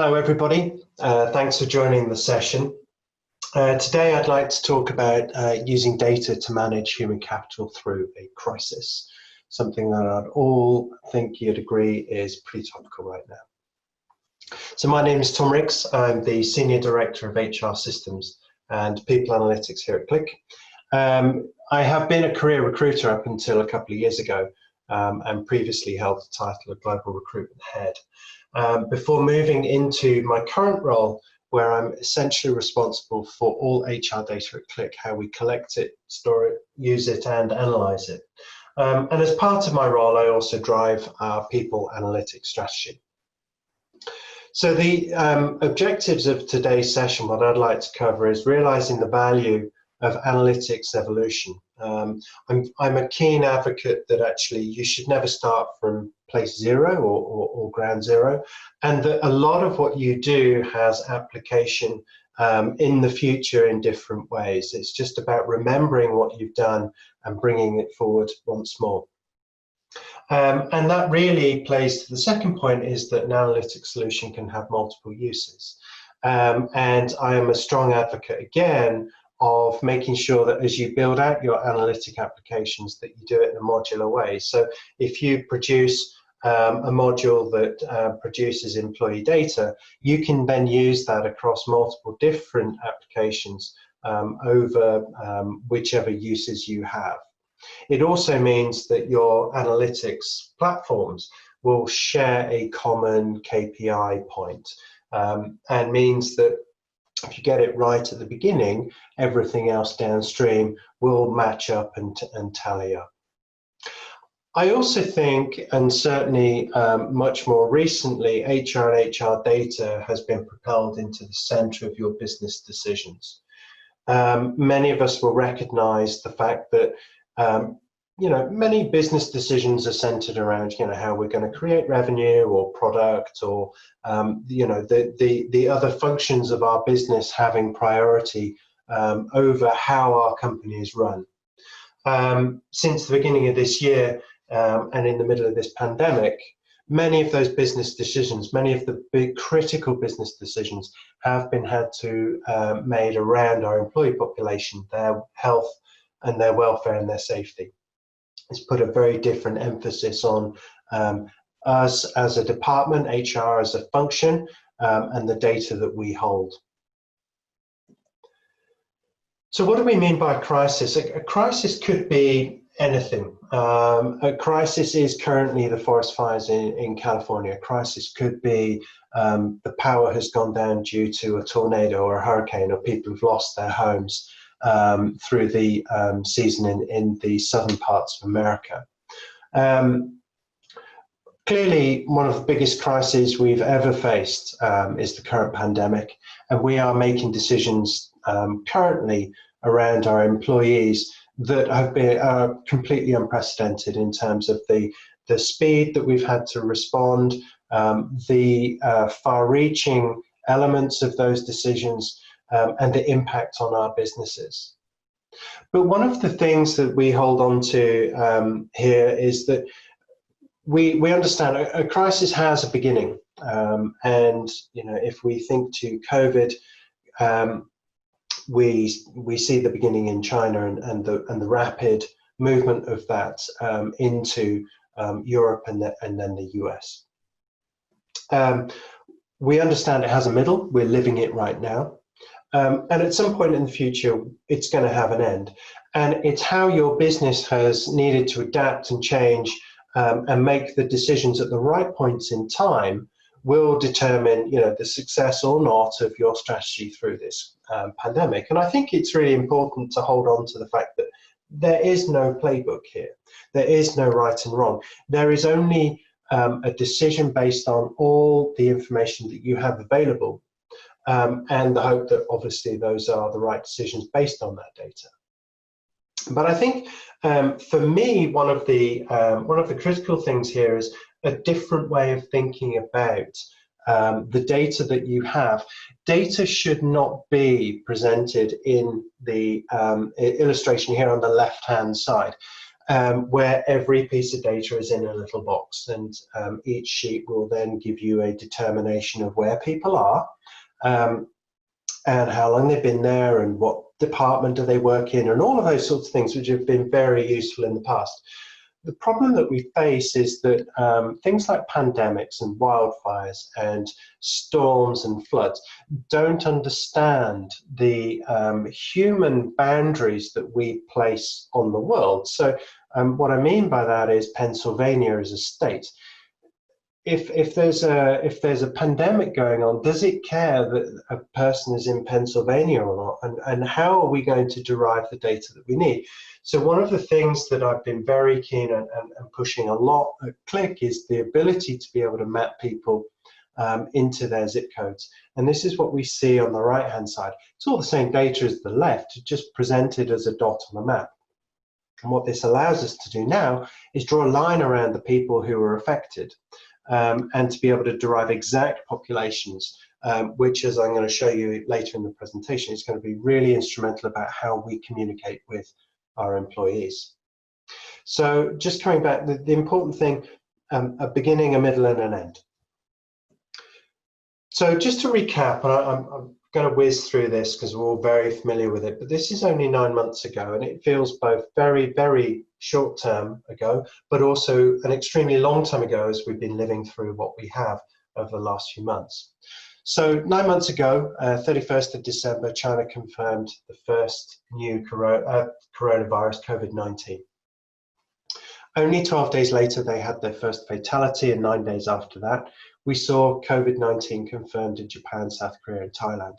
Hello everybody, thanks for joining the session. Today I'd like to talk about using data to manage human capital through a crisis, something that I'd all think you'd agree is pretty topical right now. So my name is Tom Riggs, I'm the Senior Director of HR Systems and People Analytics here at Qlik. I have been a career recruiter up until a couple of years ago and previously held the title of Global Recruitment Head. Before moving into my current role, where I'm essentially responsible for all HR data at Qlik, how we collect it, store it, use it, and analyze it. And as part of my role, I also drive our people analytics strategy. So the objectives of today's session, what I'd like to cover is realizing the value of analytics evolution. I'm a keen advocate that actually you should never start from place zero or ground zero, and that a lot of what you do has application in the future in different ways. It's just about remembering what you've done and bringing it forward once more. And that really plays to the second point, is that an analytic solution can have multiple uses. And I am a strong advocate, again, of making sure that as you build out your analytic applications that you do it in a modular way. So if you produce a module that produces employee data, you can then use that across multiple different applications over whichever uses you have. It also means that your analytics platforms will share a common KPI point, and means that if you get it right at the beginning, everything else downstream will match up and tally up. I also think, and certainly much more recently, HR and HR data has been propelled into the center of your business decisions. Many of us will recognize the fact that many business decisions are centered around, how we're going to create revenue or product, or, the other functions of our business having priority over how our company is run. Since the beginning of this year and in the middle of this pandemic, many of those business decisions, many of the big critical business decisions have been had to made around our employee population, their health and their welfare and their safety. It's put a very different emphasis on us as a department, HR as a function, and the data that we hold. So what do we mean by a crisis? A crisis could be anything. A crisis is currently the forest fires in California. A crisis could be the power has gone down due to a tornado or a hurricane, or people have lost their homes through the season in the southern parts of America. Clearly, one of the biggest crises we've ever faced is the current pandemic, and we are making decisions currently around our employees that have been completely unprecedented in terms of the speed that we've had to respond, the far-reaching elements of those decisions, and the impact on our businesses. But one of the things that we hold on to here is that we understand a crisis has a beginning, and if we think to COVID, we see the beginning in China and the rapid movement of that into Europe and then the US. We understand it has a middle. We're living it right now. And at some point in the future, it's going to have an end. And it's how your business has needed to adapt and change and make the decisions at the right points in time will determine, the success or not of your strategy through this pandemic. And I think it's really important to hold on to the fact that there is no playbook here. There is no right and wrong. There is only a decision based on all the information that you have available. And the hope that obviously those are the right decisions based on that data. But I think for me, one of the critical things here is a different way of thinking about the data that you have. Data should not be presented in the illustration here on the left-hand side. where every piece of data is in a little box, and each sheet will then give you a determination of where people are, and how long they've been there, and what department do they work in, and all of those sorts of things, which have been very useful in the past. The problem that we face is that things like pandemics and wildfires and storms and floods don't understand the human boundaries that we place on the world. So what I mean by that is Pennsylvania as a state. If there's a pandemic going on, does it care that a person is in Pennsylvania or not? And how are we going to derive the data that we need? So one of the things that I've been very keen and pushing a lot at Qlik is the ability to be able to map people into their zip codes. And this is what we see on the right-hand side. It's all the same data as the left, just presented as a dot on a map. And what this allows us to do now is draw a line around the people who are affected. And to be able to derive exact populations, which, as I'm going to show you later in the presentation, is going to be really instrumental about how we communicate with our employees. So just coming back, the important thing, a beginning, a middle, and an end. So just to recap, and I'm going to whiz through this because we're all very familiar with it, but this is only 9 months ago, and it feels both very, very short term ago, but also an extremely long time ago as we've been living through what we have over the last few months. So 9 months ago, 31st of December, China confirmed the first new coronavirus, COVID-19. Only 12 days later, they had their first fatality, and 9 days after that, we saw COVID-19 confirmed in Japan, South Korea, and Thailand.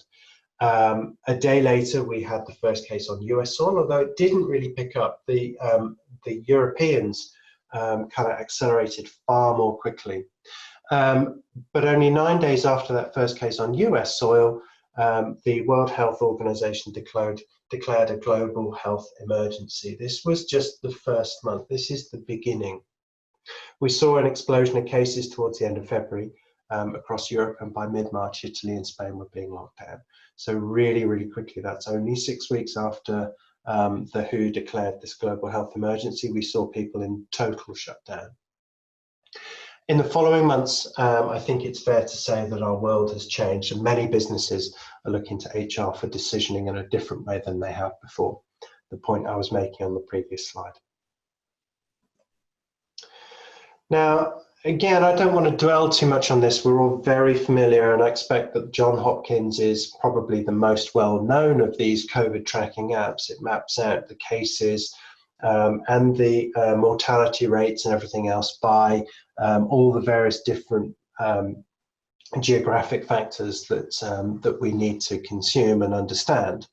A day later, we had the first case on US soil, although it didn't really pick up. The Europeans kind of accelerated far more quickly. But only 9 days after that first case on US soil, the World Health Organization declared a global health emergency. This was just the first month. This is the beginning. We saw an explosion of cases towards the end of February across Europe, and by mid-March, Italy and Spain were being locked down. So really, really quickly, that's only 6 weeks after the WHO declared this global health emergency, we saw people in total shutdown. In the following months, I think it's fair to say that our world has changed, and many businesses are looking to HR for decisioning in a different way than they have before, the point I was making on the previous slide. Now, again, I don't want to dwell too much on this. We're all very familiar, and I expect that Johns Hopkins is probably the most well-known of these COVID tracking apps. It maps out the cases and the mortality rates and everything else by all the various different geographic factors that we need to consume and understand.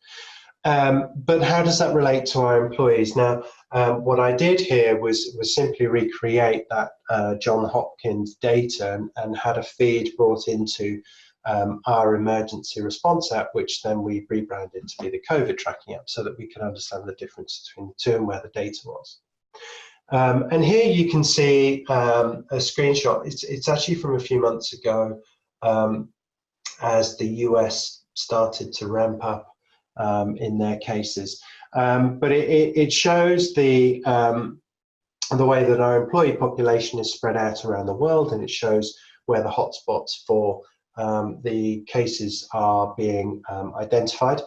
But how does that relate to our employees? Now, what I did here was simply recreate that Johns Hopkins data and had a feed brought into our emergency response app, which then we rebranded to be the COVID tracking app so that we can understand the difference between the two and where the data was. And here you can see a screenshot. It's actually from a few months ago as the US started to ramp up in their cases. But it shows the way that our employee population is spread out around the world, and it shows where the hotspots for the cases are being identified.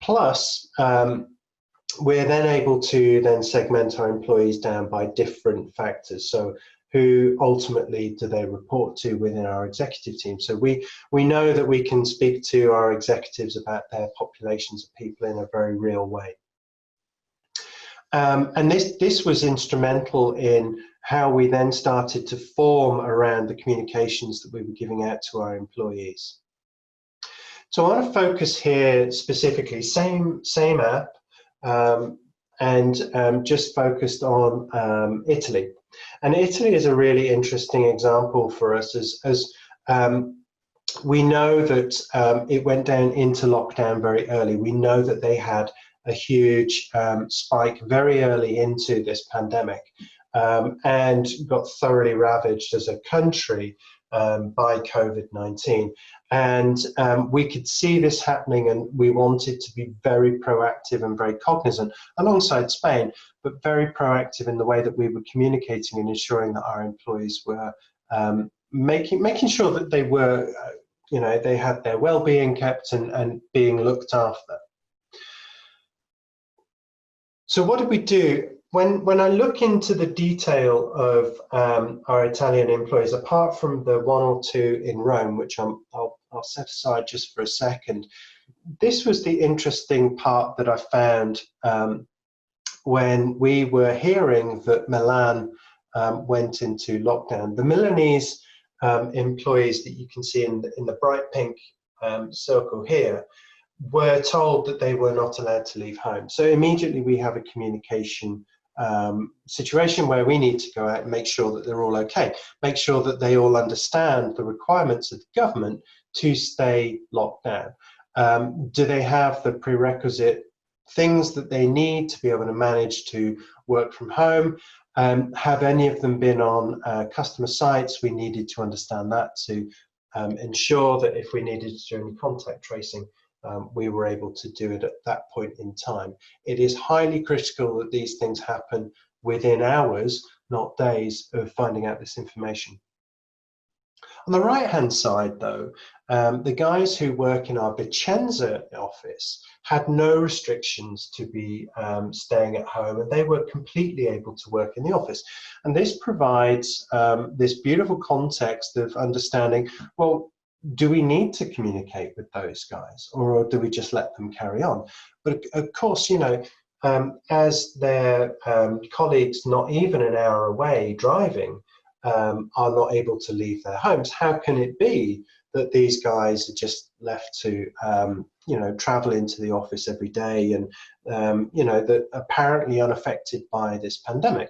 Plus, we're then able to then segment our employees down by different factors. So who ultimately do they report to within our executive team? So we know that we can speak to our executives about their populations of people in a very real way. And this was instrumental in how we then started to form around the communications that we were giving out to our employees. So I want to focus here specifically, same app, and just focused on Italy. And Italy is a really interesting example for us as we know that it went down into lockdown very early. We know that they had a huge spike very early into this pandemic and got thoroughly ravaged as a country by COVID-19. And we could see this happening, and we wanted to be very proactive and very cognizant alongside Spain, but very proactive in the way that we were communicating and ensuring that our employees were making sure that they were, they had their well-being kept and being looked after. So what did we do? When I look into the detail of our Italian employees, apart from the one or two in Rome, which I'll set aside just for a second, this was the interesting part that I found when we were hearing that Milan went into lockdown. The Milanese employees that you can see in the bright pink circle here were told that they were not allowed to leave home. So immediately we have a communication situation where we need to go out and make sure that they're all okay, make sure that they all understand the requirements of the government to stay locked down. Do they have the prerequisite things that they need to be able to manage to work from home? Have any of them been on customer sites? We needed to understand that to ensure that if we needed to do any contact tracing, we were able to do it at that point in time. It is highly critical that these things happen within hours, not days, of finding out this information. On the right-hand side, though, the guys who work in our Vicenza office had no restrictions to be staying at home, and they were completely able to work in the office. And this provides this beautiful context of understanding, well, do we need to communicate with those guys, or do we just let them carry on? But of course, as their colleagues not even an hour away driving are not able to leave their homes, how can it be that these guys are just left to travel into the office every day and that apparently unaffected by this pandemic?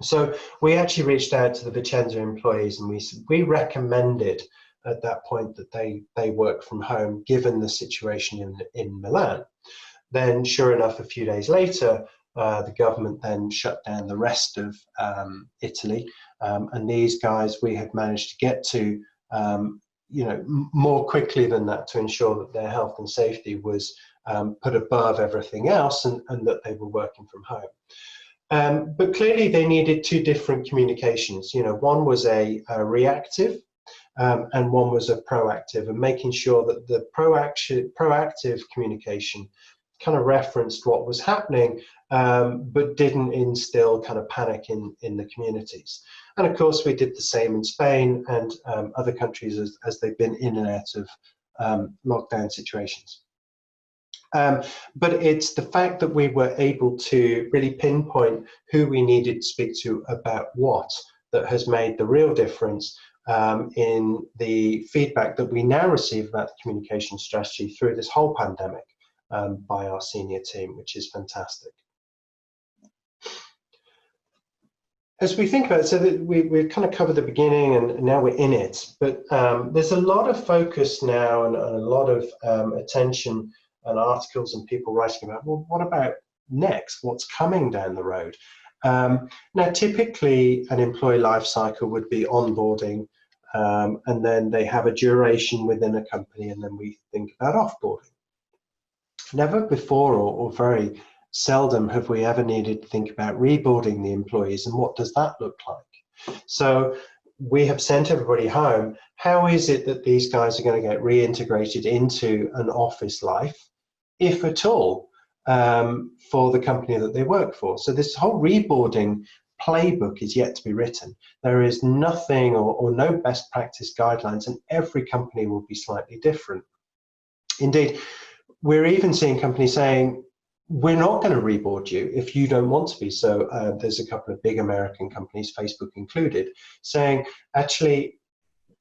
So we actually reached out to the Vicenza employees, and we recommended at that point that they work from home given the situation in Milan. Then sure enough, a few days later, the government then shut down the rest of Italy, and these guys we had managed to get to more quickly than that to ensure that their health and safety was put above everything else, and that they were working from home. But clearly they needed two different communications. One was a reactive and one was a proactive, and making sure that the proactive communication kind of referenced what was happening, but didn't instill kind of panic in the communities. And of course, we did the same in Spain and other countries as they've been in and out of lockdown situations. But it's the fact that we were able to really pinpoint who we needed to speak to about what that has made the real difference in the feedback that we now receive about the communication strategy through this whole pandemic by our senior team, which is fantastic. As we think about it, so that we've kind of covered the beginning and now we're in it, but there's a lot of focus now and a lot of attention and articles and people writing about, well, what about next? What's coming down the road? Now, typically an employee life cycle would be onboarding, and then they have a duration within a company, and then we think about offboarding. Never before, or very seldom, have we ever needed to think about reboarding the employees, and what does that look like? So we have sent everybody home. How is it that these guys are going to get reintegrated into an office life, if at all, for the company that they work for? So this whole reboarding playbook is yet to be written. There is nothing or no best practice guidelines, and every company will be slightly different. Indeed, we're even seeing companies saying, we're not going to reboard you if you don't want to be. So there's a couple of big American companies, Facebook included, saying, actually,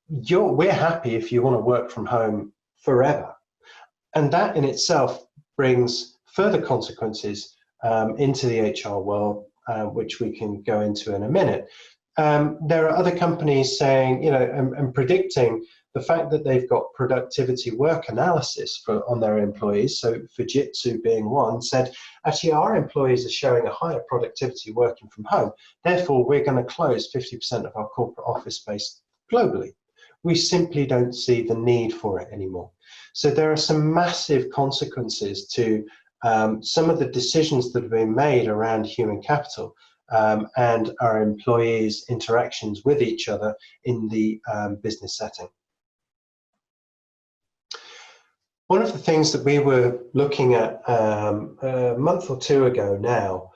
we're happy if you want to work from home forever. And that in itself brings further consequences into the HR world, which we can go into in a minute. There are other companies saying, and predicting the fact that they've got productivity work analysis on their employees. So Fujitsu being one said, actually, our employees are showing a higher productivity working from home. Therefore, we're going to close 50% of our corporate office space globally, we simply don't see the need for it anymore. So there are some massive consequences to some of the decisions that have been made around human capital and our employees' interactions with each other in the business setting. One of the things that we were looking at a month or two ago now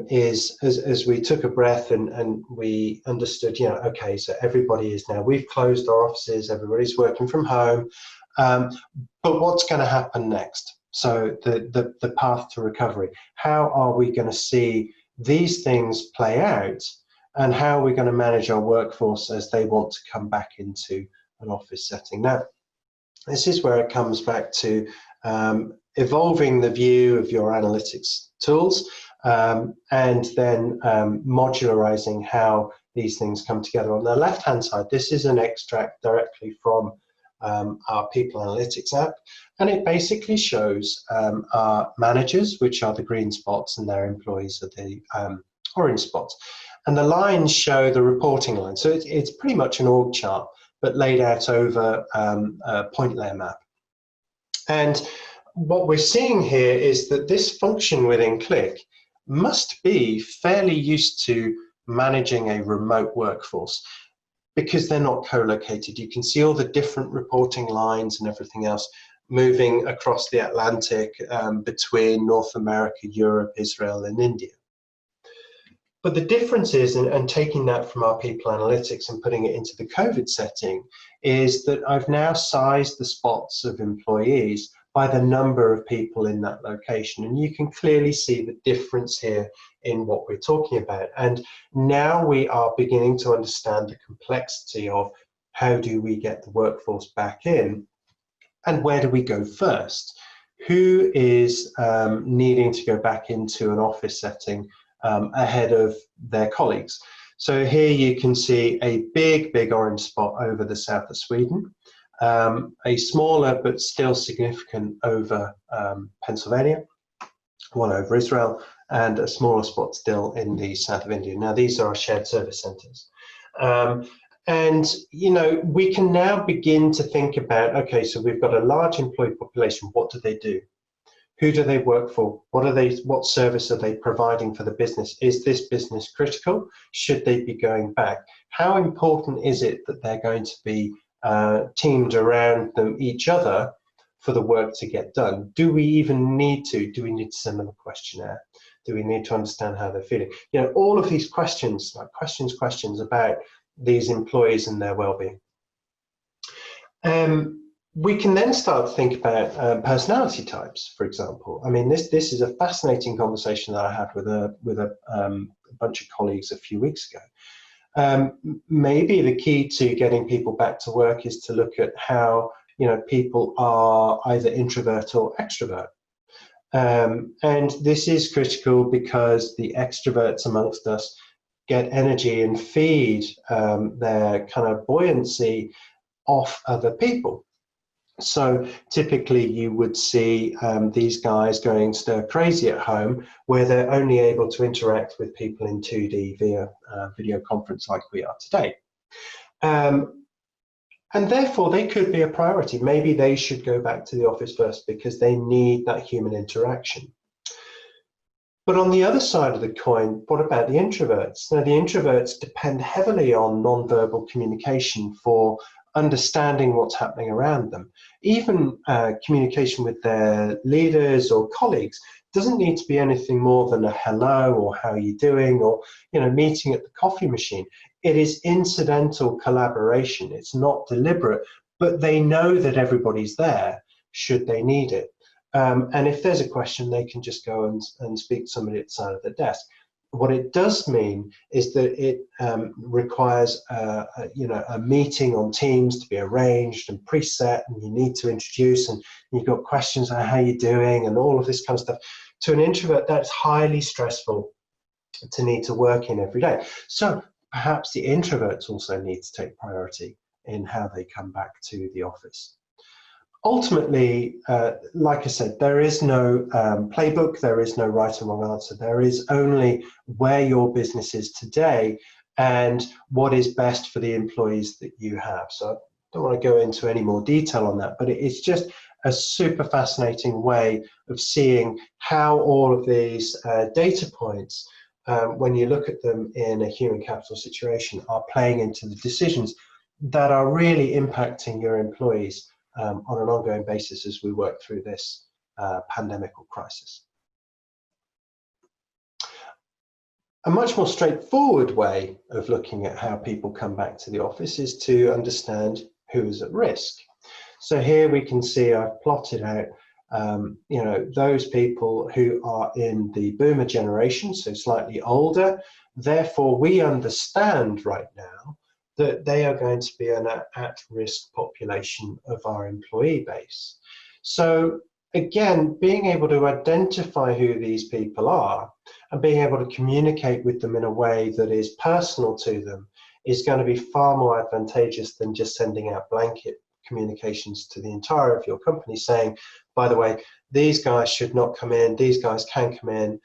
is as we took a breath and we understood, okay, so everybody is now, we've closed our offices, everybody's working from home, but what's going to happen next? So the path to recovery, how are we going to see these things play out, and how are we going to manage our workforce as they want to come back into an office setting? Now, this is where it comes back to evolving the view of your analytics tools and then modularizing how these things come together. On the left-hand side, this is an extract directly from our People Analytics app, and it basically shows our managers, which are the green spots, and their employees are the orange spots. And the lines show the reporting line. So it's pretty much an org chart, but laid out over a point layer map. And what we're seeing here is that this function within Qlik must be fairly used to managing a remote workforce because they're not co-located. You can see all the different reporting lines and everything else moving across the Atlantic between North America, Europe, Israel, and India. But the difference is, and taking that from our People Analytics and putting it into the COVID setting, is that I've now sized the spots of employees by the number of people in that location. And you can clearly see the difference here in what we're talking about. And now we are beginning to understand the complexity of how do we get the workforce back in, and where do we go first? Who is needing to go back into an office setting ahead of their colleagues? So here you can see a big orange spot over the south of Sweden, a smaller but still significant over Pennsylvania, one over Israel, and a smaller spot still in the south of India. Now these are our shared service centers. And we can now begin to think about, okay, so we've got a large employee population, what do they do? Who do they work for? What service are they providing for the business? Is this business critical? Should they be going back? How important is it that they're going to be teamed around them, each other, for the work to get done? Do we even need to? Do we need to send them a questionnaire? Do we need to understand how they're feeling? All of these questions, like questions about these employees and their well-being. We can then start to think about personality types, for example. I mean, this is a fascinating conversation that I had with a bunch of colleagues a few weeks ago. Maybe the key to getting people back to work is to look at how people are either introvert or extrovert. And this is critical because the extroverts amongst us get energy and feed their kind of buoyancy off other people. So typically you would see these guys going stir crazy at home, where they're only able to interact with people in 2D via video conference like we are today. And therefore they could be a priority. Maybe they should go back to the office first because they need that human interaction. But on the other side of the coin, what about the introverts? Now, the introverts depend heavily on non-verbal communication for understanding what's happening around them. Even communication with their leaders or colleagues doesn't need to be anything more than a hello or how are you doing, or meeting at the coffee machine. It is incidental collaboration. It's not deliberate, but they know that everybody's there should they need it. And if there's a question, they can just go and speak to somebody at the side of the desk. What it does mean is that it requires a meeting on Teams to be arranged and preset, and you need to introduce, and you've got questions on how you're doing and all of this kind of stuff. To an introvert, that's highly stressful to need to work in every day. So perhaps the introverts also need to take priority in how they come back to the office. Ultimately, like I said, there is no playbook, there is no right or wrong answer. There is only where your business is today and what is best for the employees that you have. So don't want to go into any more detail on that, but it's just a super fascinating way of seeing how all of these data points, when you look at them in a human capital situation, are playing into the decisions that are really impacting your employees on an ongoing basis as we work through this pandemic or crisis. A much more straightforward way of looking at how people come back to the office is to understand who is at risk. So here we can see I've plotted out those people who are in the boomer generation, so slightly older. Therefore, we understand right now that they are going to be an at-risk population of our employee base. So again, being able to identify who these people are and being able to communicate with them in a way that is personal to them is going to be far more advantageous than just sending out blanket communications to the entire of your company saying, by the way, these guys should not come in, these guys can come in,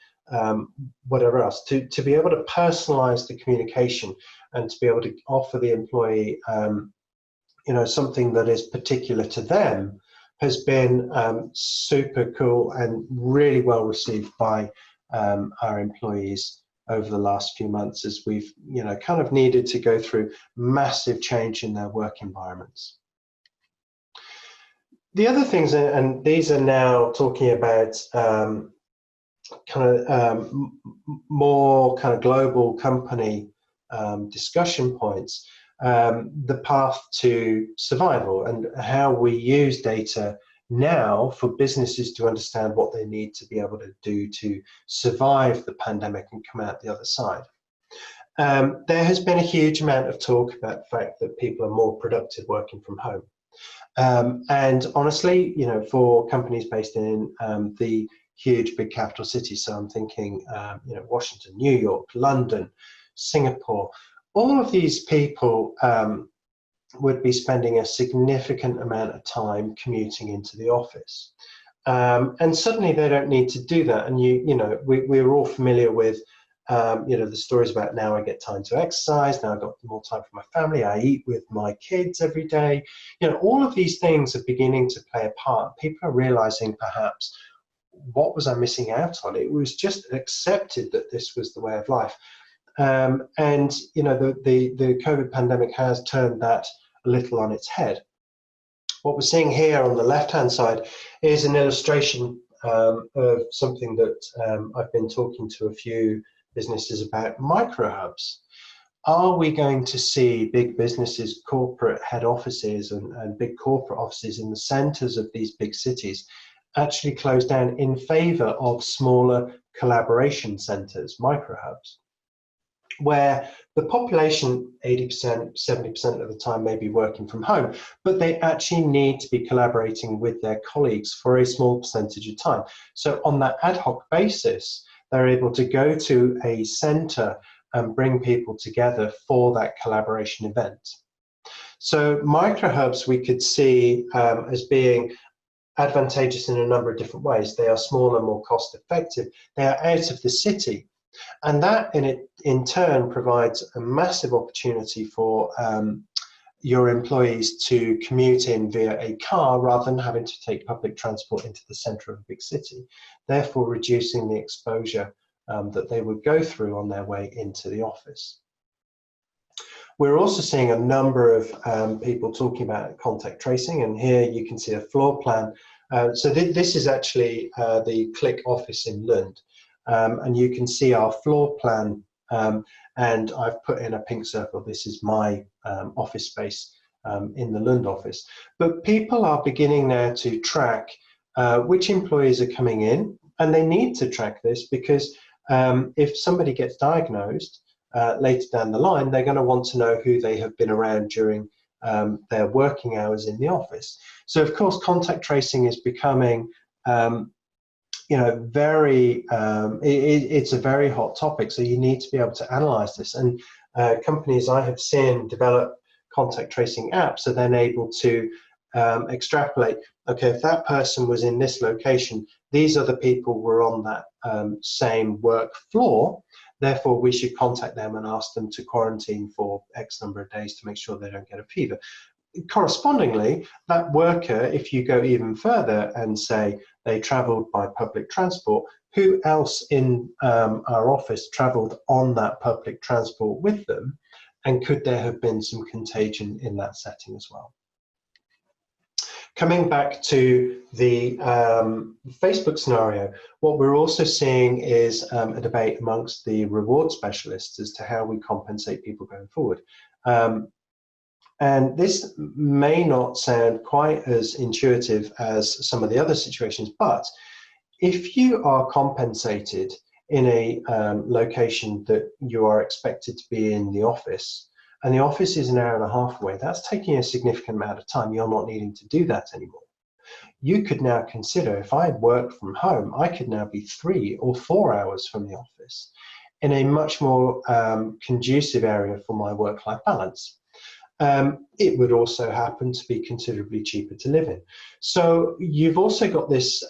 whatever else. To be able to personalize the communication and to be able to offer the employee something that is particular to them has been super cool and really well received by our employees over the last few months as we've kind of needed to go through massive change in their work environments. The other things, and these are now talking about more kind of global company discussion points, the path to survival and how we use data now for businesses to understand what they need to be able to do to survive the pandemic and come out the other side. There has been a huge amount of talk about the fact that people are more productive working from home. And honestly, for companies based in the huge big capital cities, so I'm thinking, Washington, New York, London, Singapore, all of these people would be spending a significant amount of time commuting into the office. And suddenly they don't need to do that. And we're all familiar with the stories about now I get time to exercise, now I've got more time for my family, I eat with my kids every day. All of these things are beginning to play a part. People are realizing perhaps, what was I missing out on? It was just accepted that this was the way of life. And the COVID pandemic has turned that a little on its head. What we're seeing here on the left-hand side is an illustration of something that I've been talking to a few businesses about, microhubs. Are we going to see big businesses, corporate head offices and big corporate offices in the centers of these big cities actually close down in favor of smaller collaboration centers, microhubs, where the population, 80%, 70% of the time, may be working from home, but they actually need to be collaborating with their colleagues for a small percentage of time. So on that ad hoc basis, they're able to go to a center and bring people together for that collaboration event. So microhubs we could see as being advantageous in a number of different ways. They are smaller, more cost effective, they are out of the city. And that in turn provides a massive opportunity for your employees to commute in via a car rather than having to take public transport into the centre of a big city, therefore reducing the exposure that they would go through on their way into the office. We're also seeing a number of people talking about contact tracing, and here you can see a floor plan. So this is actually the Qlik office in Lund. And you can see our floor plan, and I've put in a pink circle. This is my office space in the Lund office. But people are beginning now to track which employees are coming in, and they need to track this because if somebody gets diagnosed later down the line, they're going to want to know who they have been around during their working hours in the office. So of course, contact tracing is becoming it's a very hot topic, so you need to be able to analyze this. And companies I have seen develop contact tracing apps are then able to extrapolate, okay, if that person was in this location, these other people were on that same work floor, therefore we should contact them and ask them to quarantine for X number of days to make sure they don't get a fever. correspondingly, that worker, if you go even further and say they travelled by public transport, who else in our office travelled on that public transport with them? And could there have been some contagion in that setting as well? Coming back to the Facebook scenario, what we're also seeing is a debate amongst the reward specialists as to how we compensate people going forward. And this may not sound quite as intuitive as some of the other situations, but if you are compensated in a location that you are expected to be in the office, and the office is an hour and a half away, that's taking a significant amount of time. You're not needing to do that anymore. You could now consider, if I work from home, I could now be 3 or 4 hours from the office in a much more conducive area for my work-life balance. It would also happen to be considerably cheaper to live in. So you've also got this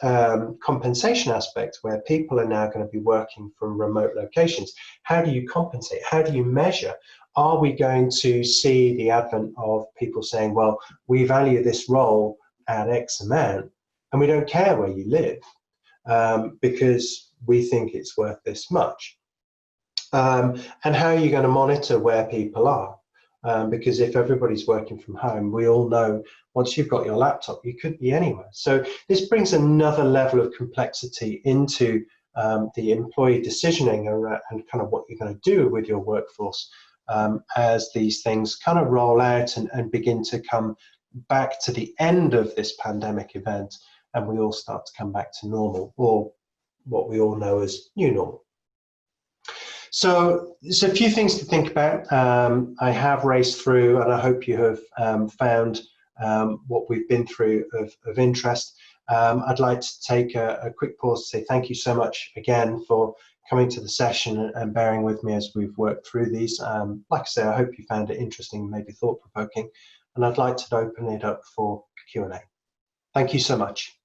compensation aspect where people are now going to be working from remote locations. How do you compensate? How do you measure? Are we going to see the advent of people saying, well, we value this role at X amount and we don't care where you live because we think it's worth this much? And how are you going to monitor where people are? Because if everybody's working from home, we all know once you've got your laptop, you could be anywhere. So this brings another level of complexity into the employee decisioning and kind of what you're going to do with your workforce as these things kind of roll out and begin to come back to the end of this pandemic event, and we all start to come back to normal, or what we all know as new normal. So there's a few things to think about. I have raced through, and I hope you have found what we've been through of interest. I'd like to take a quick pause to say thank you so much again for coming to the session and bearing with me as we've worked through these. Like I say, I hope you found it interesting, maybe thought-provoking, and I'd like to open it up for Q&A. Thank you so much.